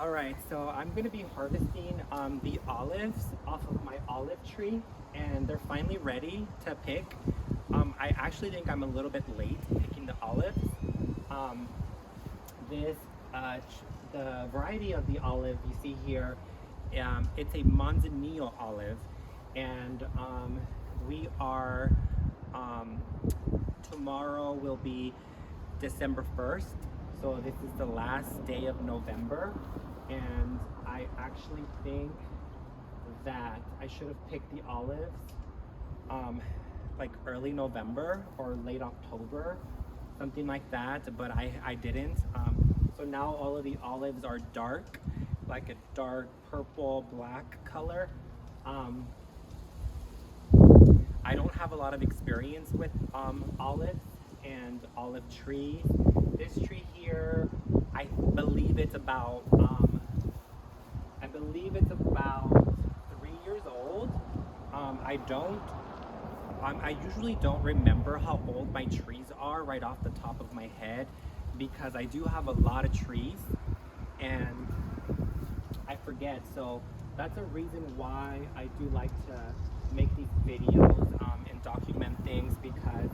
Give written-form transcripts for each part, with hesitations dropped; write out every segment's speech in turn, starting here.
Alright, so I'm going to be harvesting the olives off of my olive tree, and they're finally ready to pick. I actually think I'm a little bit late picking the olives. Um, this the variety of the olive you see here, it's a Manzanillo olive, and we are um, tomorrow will be December 1st, so this is the last day of November, and I actually think that I should have picked the olives like early November or late October, something like that, but I didn't. So now all of the olives are dark, like a dark purple black color. Um, I don't have a lot of experience with olives and olive trees. This tree here, I believe it's about 3 years old. I don't. I usually don't remember how old my trees are right off the top of my head because I do have a lot of trees and I forget. So that's a reason why I do like to make these videos and document things, because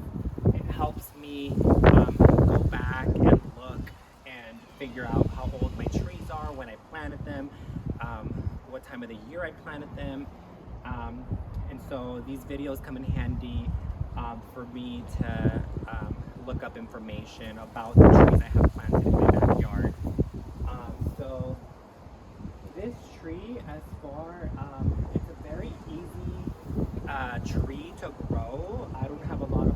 it helps me go back and look and figure out how old my trees are, when I planted them, what time of the year I planted them. And so these videos come in handy for me to look up information about the trees I have planted in my backyard. So this tree, as far, it's a very easy tree to grow. I don't have a lot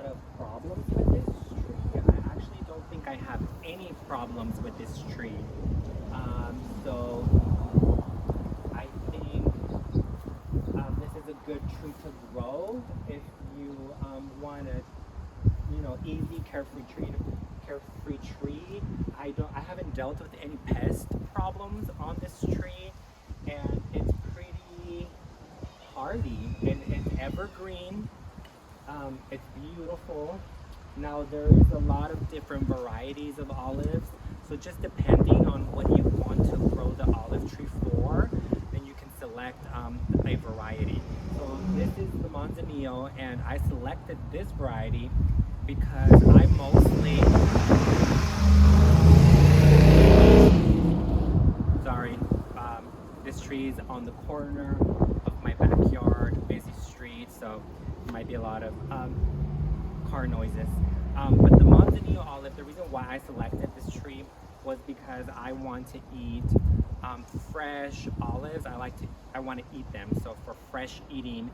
of problems with this tree. I actually don't think I have any problems with this tree. So I think this is a good tree to grow if you want a easy carefree tree. I haven't dealt with any pest problems on this tree, and it's pretty hardy and it's evergreen. It's beautiful. Now there is a lot of different varieties of olives, so just depending on what you want to grow the olive tree for, then you can select a variety. So this is the Manzanillo, and I selected this variety because I mostly, this tree is on the corner of my backyard, busy street, so there might be a lot of car noises. But the Manzanillo olive, the reason why I selected this tree was because I want to eat fresh olives. I want to eat them. So for fresh eating,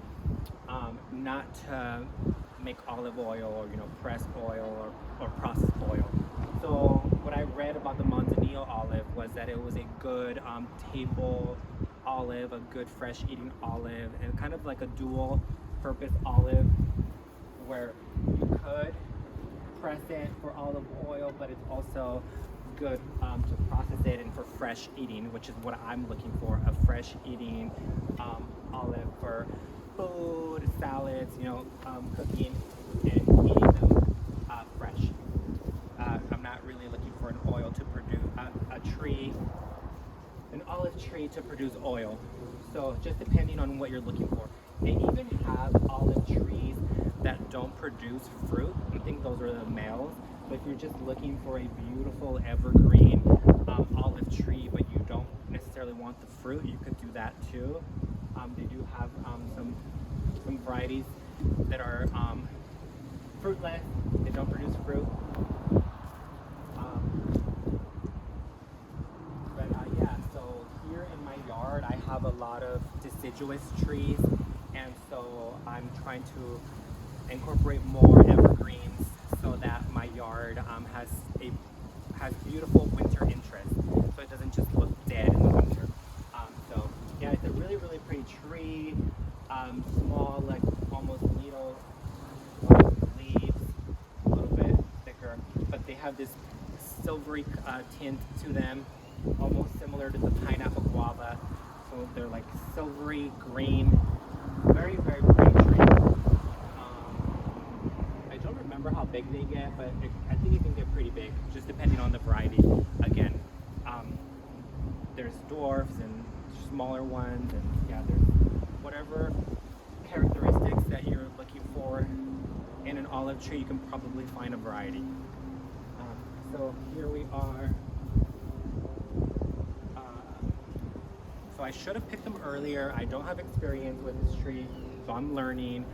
not to make olive oil or pressed oil or processed oil. So what I read about the Manzanillo olive was that it was a good table olive, a good fresh eating olive, and kind of like a dual purpose olive where you could press it for olive oil, but it's also good to process it and for fresh eating, which is what I'm looking for, a fresh eating olive for food, salads, cooking and eating them fresh. I'm not really looking for an oil to produce an olive tree to produce oil. So just depending on what you're looking for. They even have olive trees that don't produce fruit. I think those are the males. But if you're just looking for a beautiful evergreen olive tree, but you don't necessarily want the fruit, you could do that too. They do have some varieties that are fruitless. They don't produce fruit. Yeah, so here in my yard, I have a lot of deciduous trees, and so I'm trying to incorporate more evergreens so that my yard has beautiful winter interest, so it doesn't just look dead in the winter. So yeah, it's a really pretty tree. Small, like almost needle leaves, a little bit thicker, but they have this silvery tint to them, almost similar to the pineapple guava. So they're like silvery green, very pretty tree. I don't remember how big they get, but I think it can get pretty big, just depending on the variety again. There's dwarfs and smaller ones, and yeah, there's whatever characteristics that you're looking for in an olive tree, you can probably find a variety. So here we are. So I should have picked them earlier. I don't have experience with this tree, so I'm learning.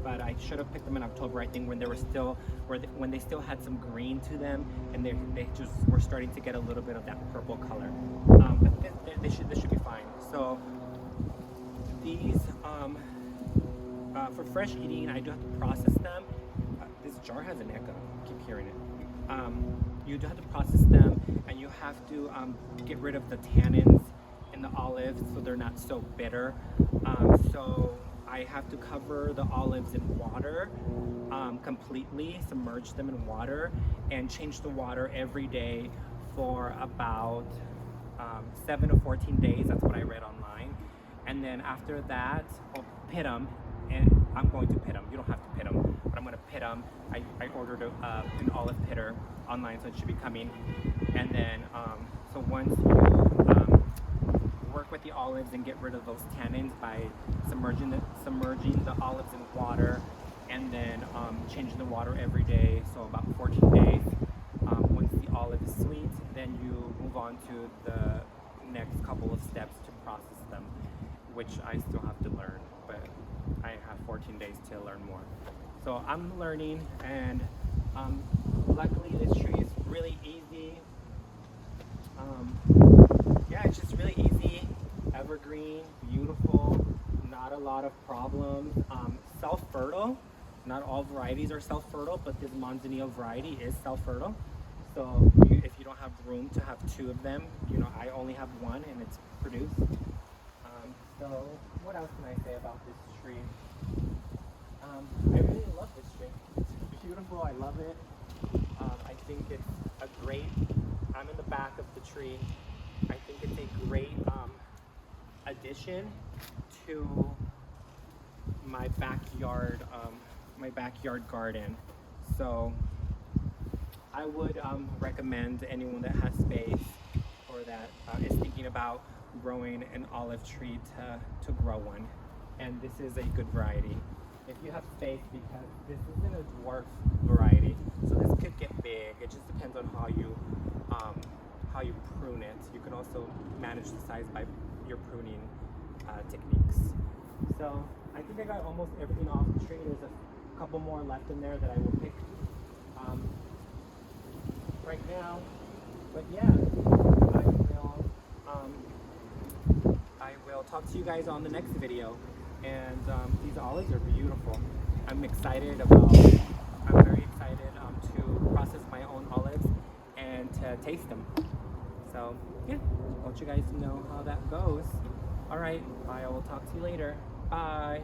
But I should have picked them in October, I think, when they were still, when they still had some green to them, and they just were starting to get a little bit of that purple color. But this should be fine. So these, for fresh eating, I do have to process them. This jar has an echo. I keep hearing it. You do have to process them, and you have to get rid of the tannins in the olives so they're not so bitter. So I have to cover the olives in water completely, submerge them in water, and change the water every day for about 7 to 14 days. That's what I read online. And then after that, I'll pit them, and I'm going to pit them. You don't have to pit them, but I'm going to pit them. I ordered an olive pitter online, so it should be coming. And then, so once you work with the olives and get rid of those tannins by submerging the olives in water, and then changing the water every day, so about 14 days. Once the olive is sweet, then you move on to the next couple of steps to process them, which I still have to learn, but I have 14 days to learn more. So I'm learning, and luckily this tree is really easy. Yeah, it's just really easy, evergreen, beautiful, not a lot of problems. Self-fertile. Not all varieties are self-fertile, but this Manzanillo variety is self-fertile. So if you don't have room to have two of them, I only have one, and it's produced. So what else can I say about this tree? I really love this tree. It's beautiful. I love it. I think it's a great. I'm in the back of the tree. I think it's a great addition to my backyard garden. So I would recommend anyone that has space or that is thinking about growing an olive tree to grow one. And this is a good variety. If you have space, because this isn't a dwarf variety, so this could get big. It just depends on how you prune it. You can also manage the size by your pruning techniques. So I think I got almost everything off the tree. There's a couple more left in there that I will pick right now. But yeah, I will talk to you guys on the next video. And these olives are beautiful. I'm very excited to process my own olives and to taste them. So yeah, I'll let you guys know how that goes. All right, I will talk to you later. Bye.